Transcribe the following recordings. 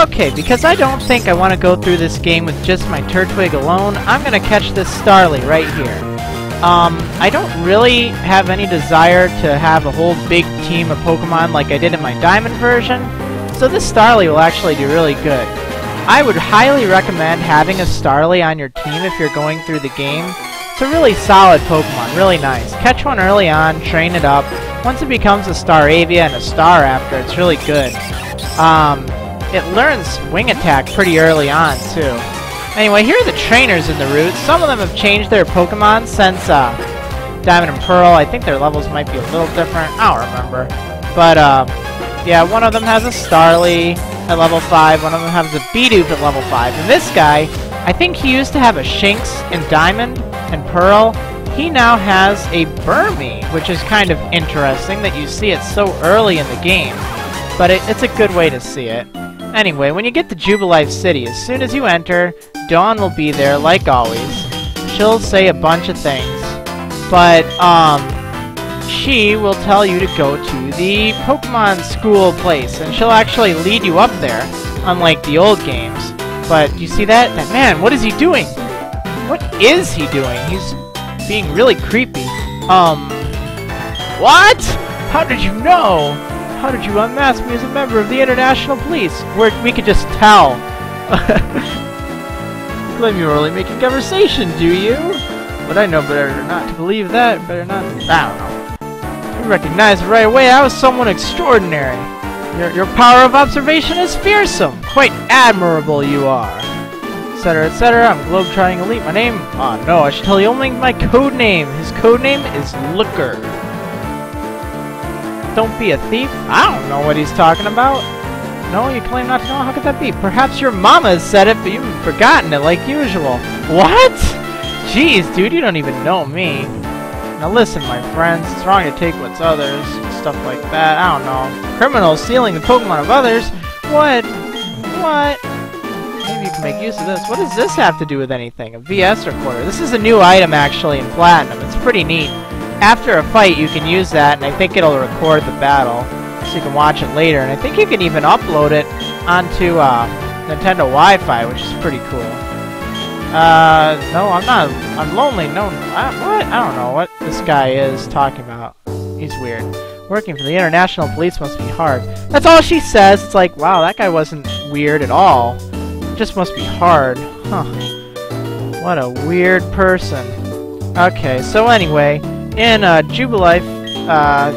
Okay, because I don't think I want to go through this game with just my Turtwig alone, I'm going to catch this Starly right here. I don't really have any desire to have a whole big team of Pokemon like I did in my Diamond version, so this Starly will actually do really good. I would highly recommend having a Starly on your team if you're going through the game. It's a really solid Pokemon, really nice. Catch one early on, train it up. Once it becomes a Staravia and a Staraptor, it's really good. It learns Wing Attack pretty early on, too. Anyway, here are the trainers in the route. Some of them have changed their Pokemon since Diamond and Pearl. I think their levels might be a little different. I don't remember. But, yeah, one of them has a Starly at level 5. One of them has a Bidoof at level 5. And this guy, I think he used to have a Shinx in Diamond and Pearl. He now has a Burmy, which is kind of interesting that you see it so early in the game. But it's a good way to see it. Anyway, when you get to Jubilife City, as soon as you enter, Dawn will be there, like always. She'll say a bunch of things. But, she will tell you to go to the Pokemon school place, and she'll actually lead you up there, unlike the old games. But, you see that? That man, what is he doing? What is he doing? He's being really creepy. What? How did you know? How did you unmask me as a member of the International Police? We could just tell. Claim you're only making conversation, do you? But I know better not to believe that. Better not. I don't know. You recognize it right away. I was someone extraordinary. Your power of observation is fearsome. Quite admirable you are. Etc. etc. I'm Globetrotting Elite. My name? Oh no, I should tell you only my code name. His code name is Looker. Don't be a thief? I don't know what he's talking about. No, you claim not to know? How could that be? Perhaps your mama has said it, but you've forgotten it like usual. What? Jeez, dude, you don't even know me. Now listen, my friends, it's wrong to take what's others, stuff like that. I don't know. Criminals stealing the Pokemon of others? What? What? Maybe you can make use of this. What does this have to do with anything? A VS recorder. This is a new item, actually, in Platinum. It's pretty neat. After a fight, you can use that, and I think it'll record the battle, so you can watch it later. And I think you can even upload it onto Nintendo Wi-Fi, which is pretty cool. No, I'm not. I'm lonely. No, what? I don't know what this guy is talking about. He's weird. Working for the International Police must be hard. That's all she says. It's like, wow, that guy wasn't weird at all. It just must be hard. Huh. What a weird person. Okay, so anyway, in Jubilife,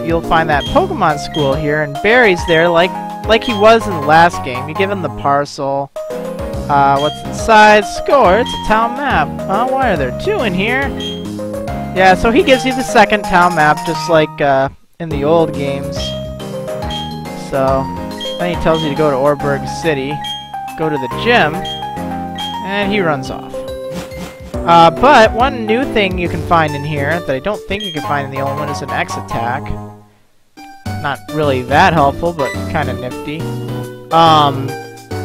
you'll find that Pokemon school here, and Barry's there like he was in the last game. You give him the parcel. What's inside? Score! It's a town map. Why are there two in here? Yeah, so he gives you the second town map, just like in the old games. So, then he tells you to go to Orberg City, go to the gym, and he runs off. But one new thing you can find in here that I don't think you can find in the old one is an X attack. Not really that helpful, but kind of nifty.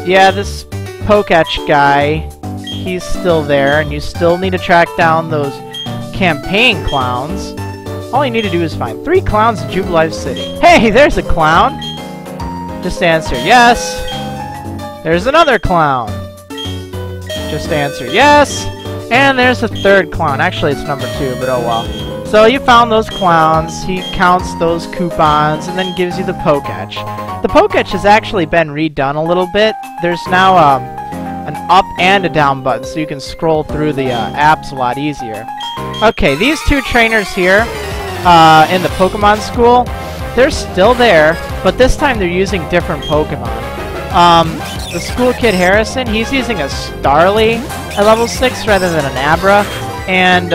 Yeah, this Poketch guy, he's still there, and you still need to track down those campaign clowns. All you need to do is find 3 clowns in Jubilife City. Hey, there's a clown! Just answer yes. There's another clown. Just answer yes. And there's a 3rd clown. Actually, it's number 2, but oh well. So you found those clowns. He counts those coupons and then gives you the Poketch. The Poketch has actually been redone a little bit. There's now an up and a down button, so you can scroll through the apps a lot easier. Okay, these 2 trainers here in the Pokemon School, they're still there, but this time they're using different Pokemon. The school kid Harrison, he's using a Starly at level 6 rather than an Abra. And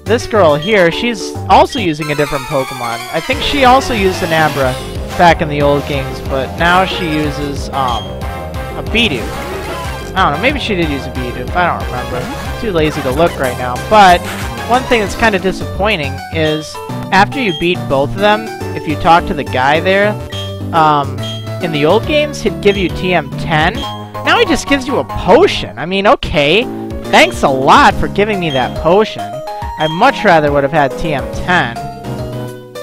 this girl here, she's also using a different Pokemon. I think she also used an Abra back in the old games, but now she uses a Bidoof. I don't know, maybe she did use a Bidoof, I don't remember. Too lazy to look right now. But one thing that's kind of disappointing is after you beat both of them, if you talk to the guy there, in the old games, he'd give you TM10. Now he just gives you a potion. I mean, okay, thanks a lot for giving me that potion. I much rather would have had TM10.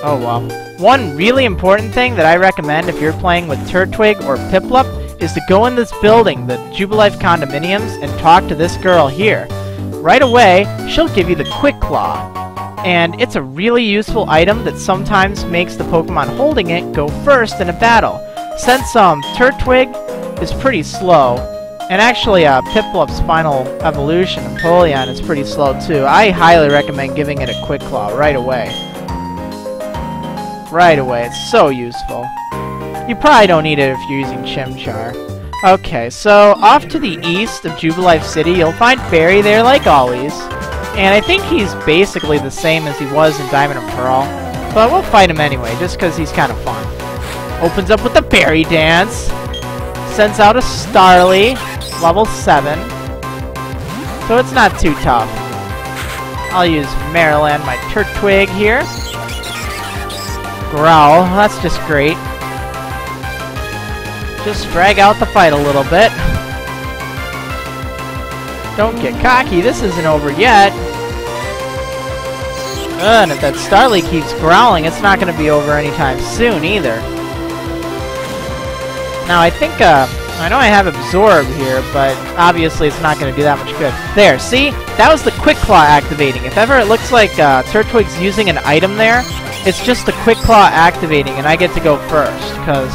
Oh well. One really important thing that I recommend if you're playing with Turtwig or Piplup is to go in this building, the Jubilife condominiums, and talk to this girl here. Right away, she'll give you the Quick Claw. And it's a really useful item that sometimes makes the Pokemon holding it go first in a battle. Since Turtwig is pretty slow, and actually Piplup's final evolution, Empoleon, is pretty slow too, I highly recommend giving it a Quick Claw right away. Right away, it's so useful. You probably don't need it if you're using Chimchar. Okay, so off to the east of Jubilife City, you'll find Barry there like always. And I think he's basically the same as he was in Diamond and Pearl. But we'll fight him anyway, just because he's kind of fun. Opens up with the Berry Dance. Sends out a Starly, level 7. So it's not too tough. I'll use Marriland, my Turtwig here. Growl, that's just great. Just drag out the fight a little bit. Don't get cocky, this isn't over yet. And if that Starly keeps growling, it's not going to be over anytime soon either. Now I think, I know I have Absorb here, but obviously it's not going to do that much good. There, see? That was the Quick Claw activating. If ever it looks like Turtwig's using an item there, it's just the Quick Claw activating, and I get to go first, because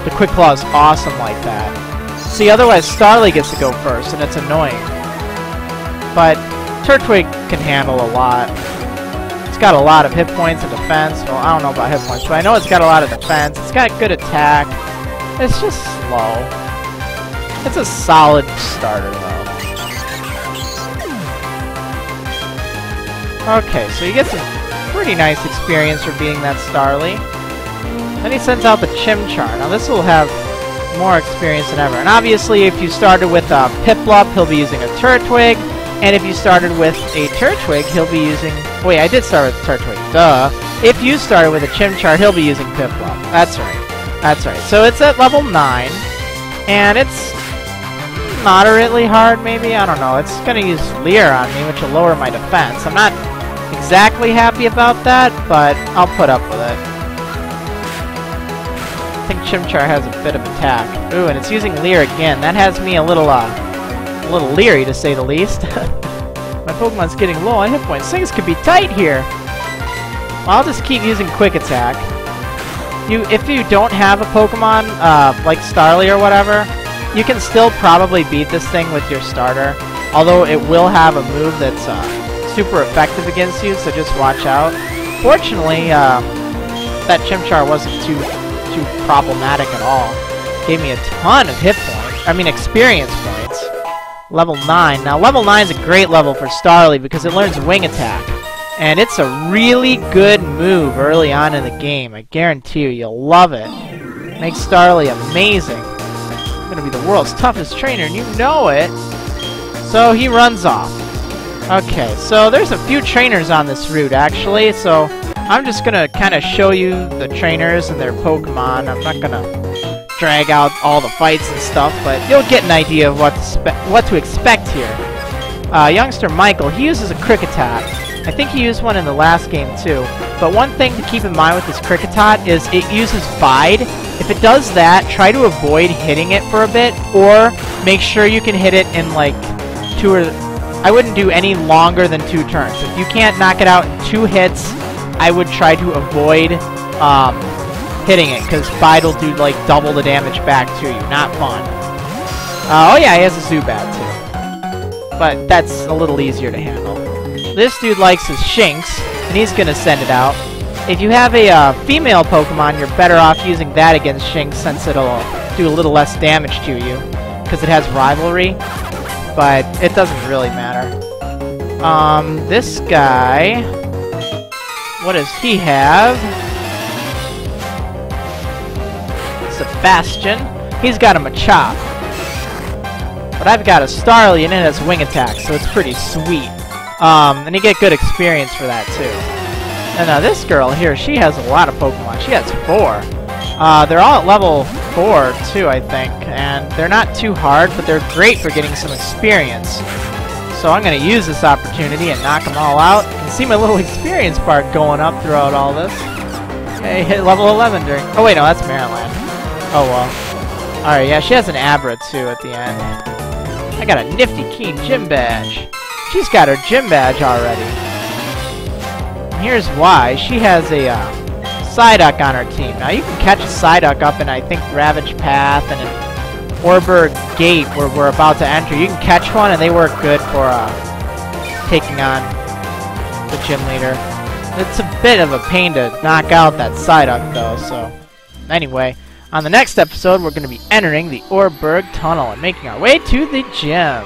the Quick Claw is awesome like that. See, otherwise Starly gets to go first, and it's annoying. But Turtwig can handle a lot. It's got a lot of hit points and defense. Well, I don't know about hit points, but I know it's got a lot of defense. It's got good attack. It's just slow. It's a solid starter, though. Okay, so you get some pretty nice experience for beating that Starly. Then he sends out the Chimchar. Now this will have more experience than ever. And obviously, if you started with Piplup, he'll be using a Turtwig. And if you started with a Turtwig, he'll be using... Wait, I did start with Turtwig. Duh. If you started with a Chimchar, he'll be using Piplup. That's right. That's right. So it's at level 9. And it's moderately hard, maybe? I don't know. It's going to use Leer on me, which will lower my defense. I'm not exactly happy about that, but I'll put up with it. I think Chimchar has a bit of attack. Ooh, and it's using Leer again. That has me a little leery, to say the least. My Pokemon's getting low on hit points. Things could be tight here. Well, I'll just keep using Quick Attack. If you don't have a Pokemon, like Starly or whatever, you can still probably beat this thing with your starter. Although it will have a move that's super effective against you, so just watch out. Fortunately, that Chimchar wasn't too problematic at all. Gave me a ton of hit points. I mean, experience points. Level 9. Now, level 9 is a great level for Starly because it learns Wing Attack. And it's a really good move early on in the game. I guarantee you, you'll love it. Makes Starly amazing. I'm gonna be the world's toughest trainer, and you know it. So he runs off. Okay, so there's a few trainers on this route, actually. So I'm just gonna kind of show you the trainers and their Pokemon. I'm not gonna drag out all the fights and stuff, but you'll get an idea of what to expect here. Youngster Michael, he uses a Kricketot. I think he used one in the last game too. But one thing to keep in mind with this Kricketot is it uses Bide. If it does that, try to avoid hitting it for a bit, or make sure you can hit it in like I wouldn't do any longer than 2 turns. If you can't knock it out in 2 hits, I would try to avoid hitting it, because Bide will do like double the damage back to you. Not fun. Oh yeah, he has a Zubat too. But that's a little easier to handle. This dude likes his Shinx, and he's gonna send it out. If you have a female Pokemon, you're better off using that against Shinx, since it'll do a little less damage to you, because it has Rivalry. But it doesn't really matter. This guy... What does he have? Sebastian. He's got a Machop. But I've got a Starly, and it has Wing Attack, so it's pretty sweet. And you get good experience for that, too. And now this girl here, she has a lot of Pokemon. She has 4. They're all at level 4, too, I think. And they're not too hard, but they're great for getting some experience. So I'm going to use this opportunity and knock them all out. You can see my little experience bar going up throughout all this. Okay, hit level 11 during... Oh, wait, no, that's Marriland. Oh, well. Alright, yeah, she has an Abra too at the end. I got a nifty keen gym badge. She's got her gym badge already. Here's why. She has a Psyduck on her team. Now you can catch a Psyduck up in, I think, Ravage Path and an Orberg Gate where we're about to enter. You can catch one and they work good for taking on the gym leader. It's a bit of a pain to knock out that Psyduck though, so anyway. On the next episode, we're going to be entering the Orberg Tunnel and making our way to the gym.